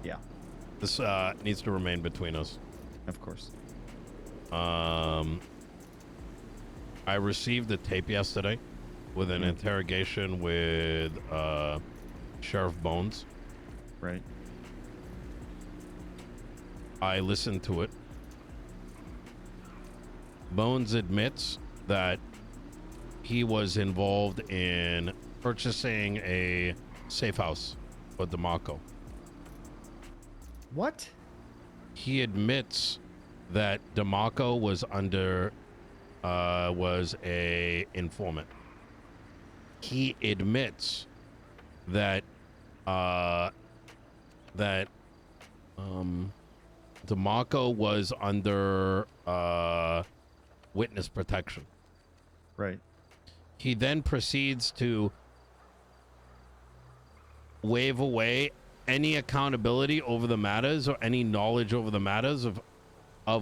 Yeah. This needs to remain between us. Of course. I received a tape yesterday with an interrogation with Sheriff Bones. Right. I listened to it. Bones admits that he was involved in purchasing a safe house for DeMarco. What? He admits that DeMarco was a informant. He admits that DeMarco was under witness protection. Right. He then proceeds to wave away any accountability over the matters or any knowledge over the matters of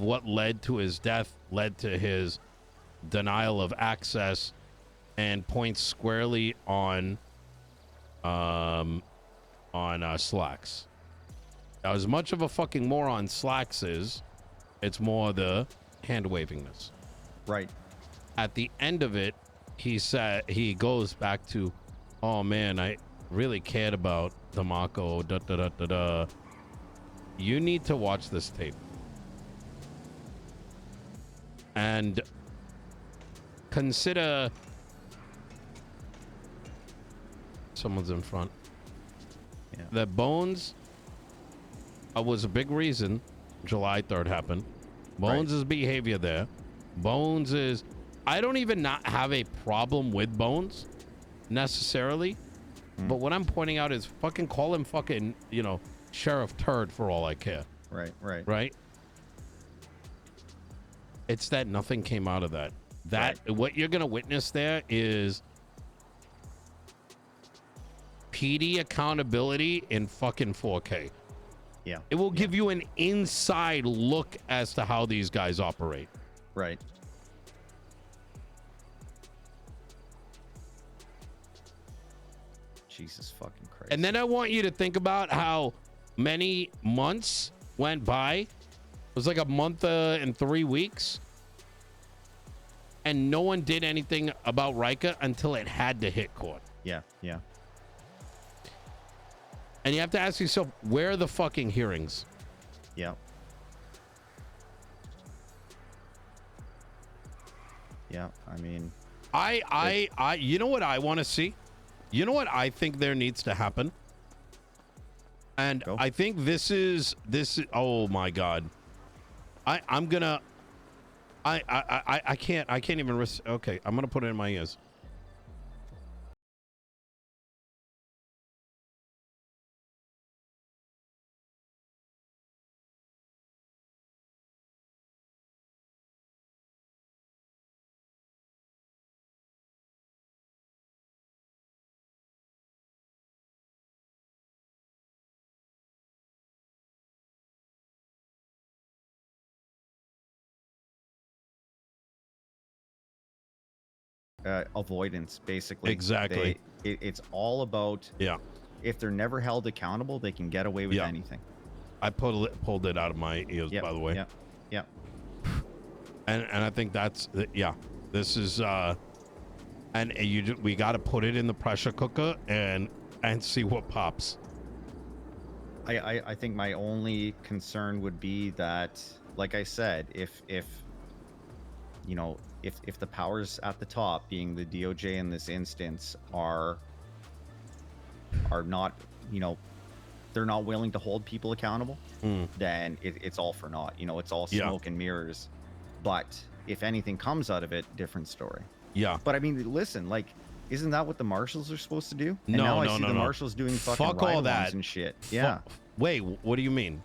what led to his death, led to his denial of access, and points squarely on Slacks. Now, as much of a fucking moron Slacks is, it's more the hand-wavingness. Right. At the end of it, he goes back to, oh man, I really cared about DeMarco, da da da da da. You need to watch this tape. And consider someone's in front. Yeah. That Bones was a big reason July 3rd happened. Bones' behavior there. Bones is... I don't even not have a problem with Bones necessarily. But what I'm pointing out is fucking call him fucking, you know, Sheriff Turd for all I care. Right, right. Right? It's that nothing came out of that. What you're going to witness there is PD accountability in fucking 4K. Yeah. It will give you an inside look as to how these guys operate. Right. Jesus fucking Christ. And then I want you to think about how many months went by. It was like a month and 3 weeks. And no one did anything about Rika until it had to hit court. Yeah, yeah. And you have to ask yourself, where are the fucking hearings? Yeah. Yeah, I mean... you know what I want to see? You know what I think there needs to happen? And I think this is, oh my God. I can't even risk. Okay, I'm going to put it in my ears. Avoidance, basically. Exactly. It's all about, if they're never held accountable, they can get away with anything. I pulled it out of my ears, by the way. Yeah. And I think that's, this is, and we got to put it in the pressure cooker and see what pops. I think my only concern would be that, like I said, if you know, if the powers at the top, being the DOJ in this instance, are not, you know, they're not willing to hold people accountable, then it's all for naught. You know, it's all smoke and mirrors. But if anything comes out of it, different story. Yeah. But I mean, listen, like, isn't that what the marshals are supposed to do? And no, now no, I see the marshals doing fucking all that and shit. Yeah. Wait, what do you mean?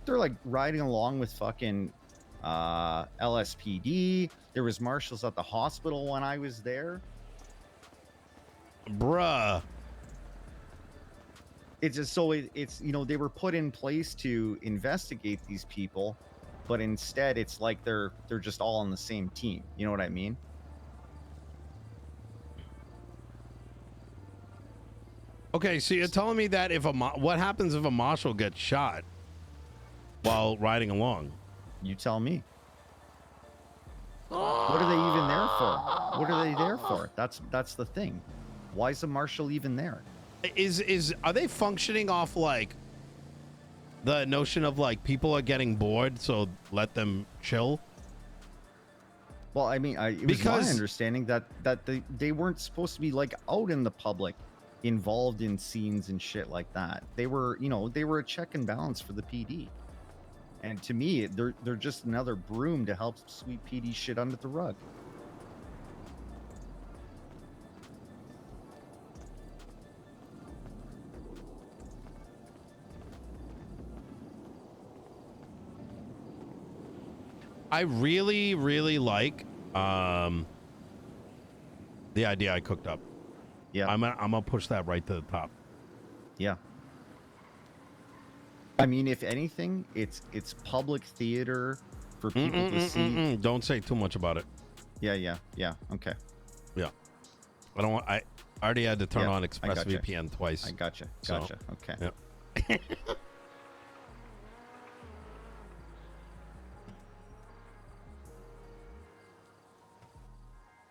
They're like riding along with fucking LSPD. There was marshals at the hospital when I was there. Bruh. It's just so it's, you know, they were put in place to investigate these people, but instead it's like they're just all on the same team. You know what I mean? Okay, so you're telling me that if what happens if a marshal gets shot while riding along? You tell me. What are they even there for? What are they there for? That's the thing. Why is the marshal even there? Are they functioning off like the notion of like people are getting bored, so let them chill? Well, I mean, it was my understanding that they weren't supposed to be like out in the public, involved in scenes and shit like that. They were, you know, they were a check and balance for the PD. And to me, they're just another broom to help sweep PD shit under the rug. I really, really like the idea I cooked up. Yeah, I'm gonna push that right to the top. Yeah. I mean, if anything, it's public theater for people to see. Don't say too much about it. Yeah. Okay. Yeah. I don't want. I already had to turn on ExpressVPN twice. I gotcha. So, Okay. Yeah.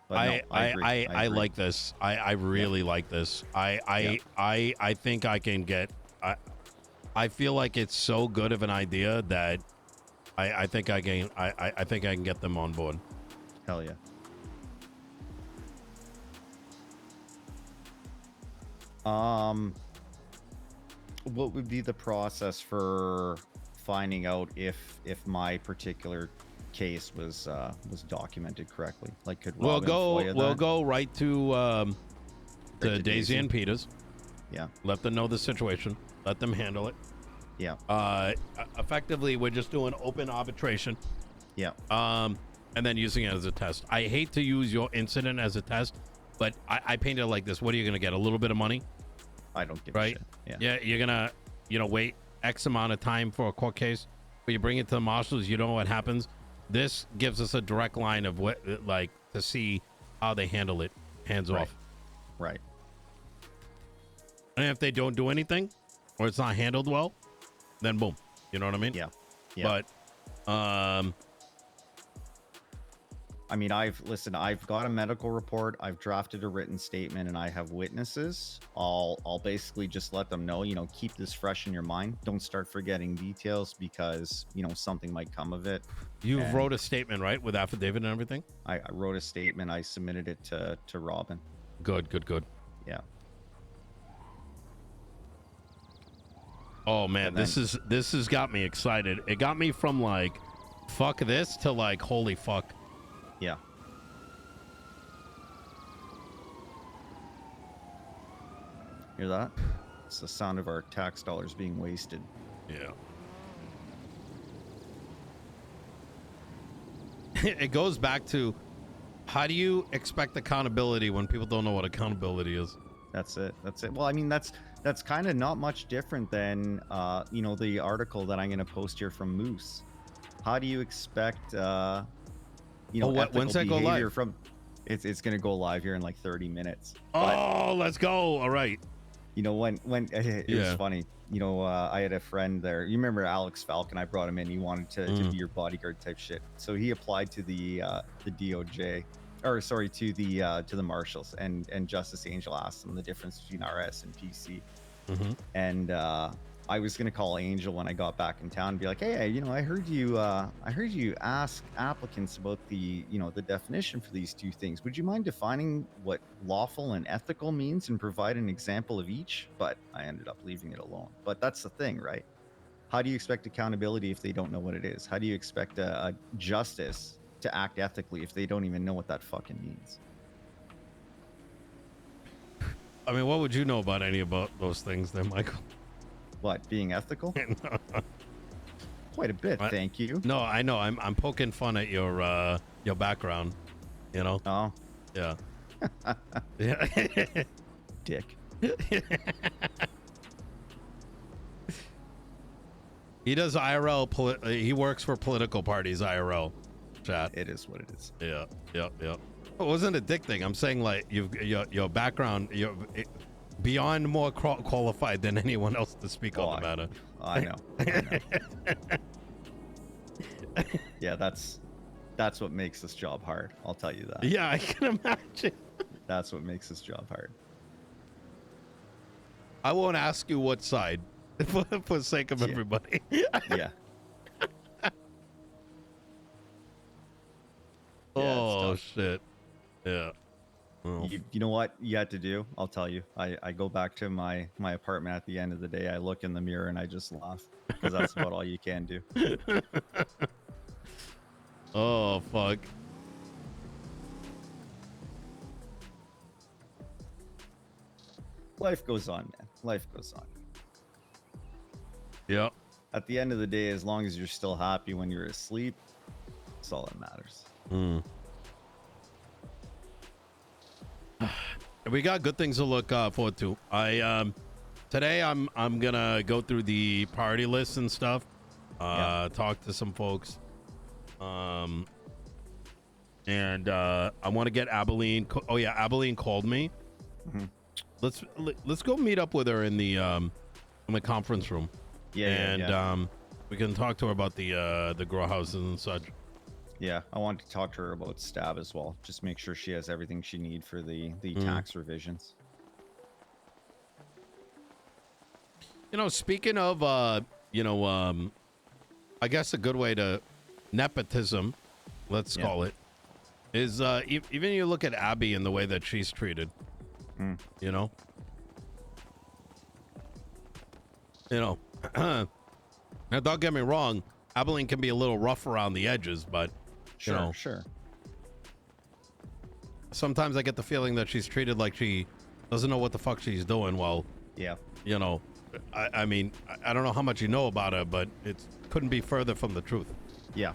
I like this. I really like this. I think I can get. I feel like it's so good of an idea that I think I can. I think I can get them on board. Hell yeah. What would be the process for finding out if my particular case was documented correctly? Like, could we'll Robin go right to Daisy and Peters. Yeah. Let them know the situation. Let them handle it. Yeah. Effectively, we're just doing open arbitration. Yeah. And then using it as a test. I hate to use your incident as a test, but I painted it like this. What are you going to get? A little bit of money? I don't give a shit. Yeah, you're going to, wait X amount of time for a court case. But you bring it to the marshals, you know what happens. This gives us a direct line of what, like, to see how they handle it. Hands off. Right. And if they don't do anything, or it's not handled well, then boom. You know what I mean? Yeah. But, I mean, I've got a medical report, I've drafted a written statement, and I have witnesses. I'll basically just let them know, keep this fresh in your mind. Don't start forgetting details because, something might come of it. You wrote a statement, right? With affidavit and everything? I wrote a statement. I submitted it to Robin. Good. Yeah. Oh man, this has got me excited. It got me from like, fuck this to like, holy fuck. Yeah. Hear that? It's the sound of our tax dollars being wasted. Yeah. It goes back to, how do you expect accountability when people don't know what accountability is? That's it. Well, I mean, that's kind of not much different than, the article that I'm going to post here from Moose. How do you expect, when's that go live? From it's going to go live here in like 30 minutes. Oh, let's go. All right. When it was funny, I had a friend there. You remember Alex Falcon? I brought him in. He wanted to be your bodyguard type shit. So he applied to the DOJ, or sorry, to the marshals, and Justice Angel asked him the difference between RS and PC. Mm-hmm. And I was gonna call Angel when I got back in town and be like, hey, I heard you ask applicants about the definition for these two things. Would you mind defining what lawful and ethical means and provide an example of each? But I ended up leaving it alone. But that's the thing, right? How do you expect accountability if they don't know what it is? How do you expect a justice to act ethically if they don't even know what that fucking means? I mean, what would you know about any about those things then, Michael? What, being ethical? Quite a bit, thank you. No, I know. I'm poking fun at your background, Oh. Yeah. Yeah. Dick. He does IRL. He works for political parties, IRL. Chat. It is what it is. Yeah. It wasn't a dick thing. I'm saying like your background. beyond more qualified than anyone else to speak on the matter. I know. Yeah, that's what makes this job hard. I'll tell you that. Yeah, I can imagine. That's what makes this job hard. I won't ask you what side, for sake of everybody. Yeah. Oh shit. Yeah. Well. You know what you had to do? I'll tell you. I go back to my apartment at the end of the day. I look in the mirror and I just laugh because that's about all you can do. Oh fuck. Life goes on, man. Life goes on. Yep. At the end of the day, as long as you're still happy when you're asleep, that's all that matters. We got good things to look forward to. Today I'm gonna go through the party list and stuff. Talk to some folks. And I want to get Abilene. Oh yeah, Abilene called me. Let's go meet up with her in the conference room. We can talk to her about the grow houses and such. Yeah, I want to talk to her about Stab as well. Just make sure she has everything she needs for the tax revisions. You know, speaking of I guess a good way to nepotism, let's call it, is even you look at Abby and the way that she's treated. You know. Now don't get me wrong, Abilene can be a little rough around the edges, but Sure. Sometimes I get the feeling that she's treated like she doesn't know what the fuck she's doing. Well, I mean, I don't know how much you know about her, but it couldn't be further from the truth. Yeah.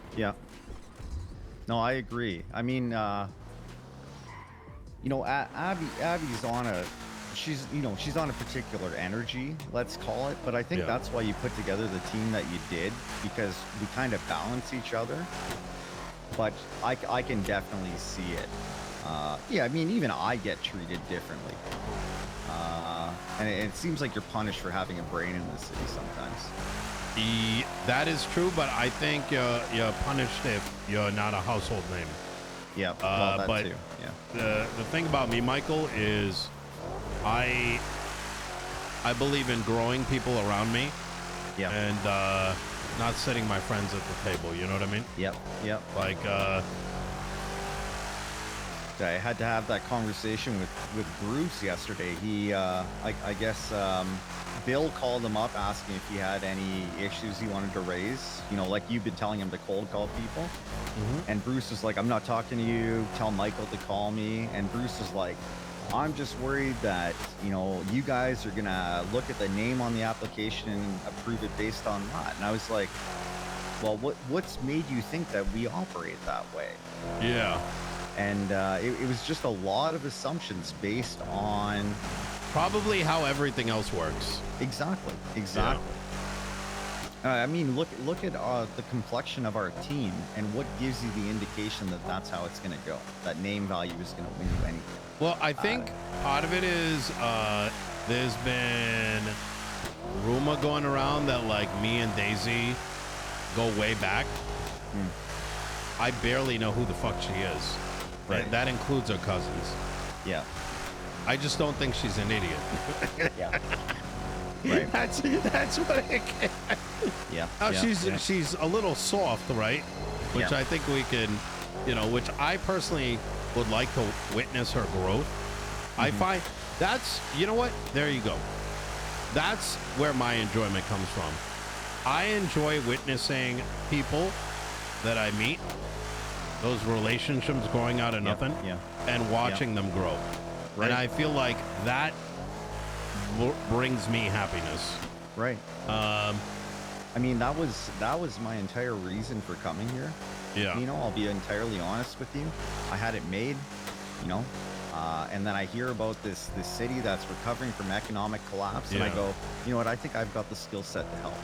No, I agree. I mean, Abby's on she's on a particular energy, let's call it. But I think that's why you put together the team that you did, because we kind of balance each other. But I can definitely see it. I mean, even I get treated differently. And it seems like you're punished for having a brain in the city sometimes. That is true, but I think you're punished if you're not a household name. Yeah, well, that but too. Yeah. The thing about me, Michael, is I believe in growing people around me. Yeah. And not sitting my friends at the table. You know what I mean? Yep. Like, I had to have that conversation with Bruce yesterday. He, I guess, Bill called him up asking if he had any issues he wanted to raise. Like you've been telling him to cold call people. And Bruce was like, I'm not talking to you. Tell Michael to call me. And Bruce was like, I'm just worried that, you guys are going to look at the name on the application and approve it based on that. And I was like, well, what's made you think that we operate that way? Yeah. And it was just a lot of assumptions based on probably how everything else works. Exactly. I mean, look at the complexion of our team, and what gives you the indication that that's how it's going to go. That name value is going to win you anything. Well, I think part of it is there's been rumor going around that like me and Daisy go way back. I barely know who the fuck she is. Right. That includes her cousins. Yeah. I just don't think she's an idiot. Yeah. Right. That's what it can. Yeah. She's a little soft, right? Which I think we can, which I personally would like to witness her growth. I find that's, you know what? There you go. That's where my enjoyment comes from. I enjoy witnessing people that I meet, those relationships growing out of nothing, and watching them grow. Right. And I feel like that brings me happiness. Right. I mean, that was my entire reason for coming here. Yeah. I'll be entirely honest with you. I had it made, and then I hear about this city that's recovering from economic collapse, and I go, you know what? I think I've got the skill set to help.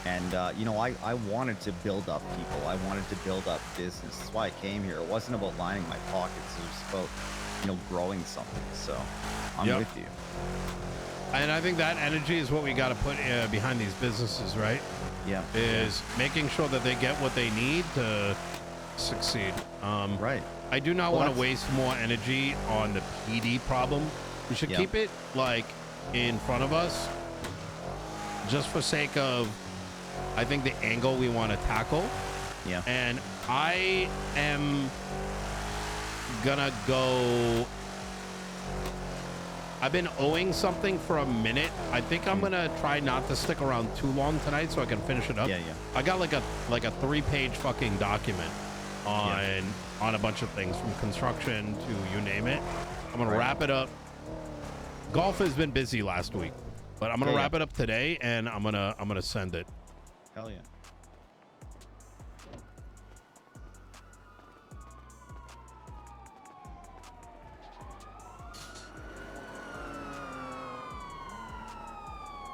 And, I wanted to build up people. I wanted to build up business. That's why I came here. It wasn't about lining my pockets. It was about growing something. So I'm Yep. with you. And I think that energy is what we got to put behind these businesses, right? Yeah. Is making sure that they get what they need to succeed. Right. I do not Well, want to that's- waste more energy on the PD problem. We should Yeah. keep it like in front of us, just for sake of, I think, the angle we want to tackle. Yeah. And I am gonna go. I've been owing something for a minute. I think I'm gonna try not to stick around too long tonight so I can finish it up. Yeah. I got like a 3-page fucking document on a bunch of things, from construction to you name it. I'm gonna wrap it up. Golf has been busy last week, but I'm gonna wrap it up today, and I'm gonna send it. Hell yeah.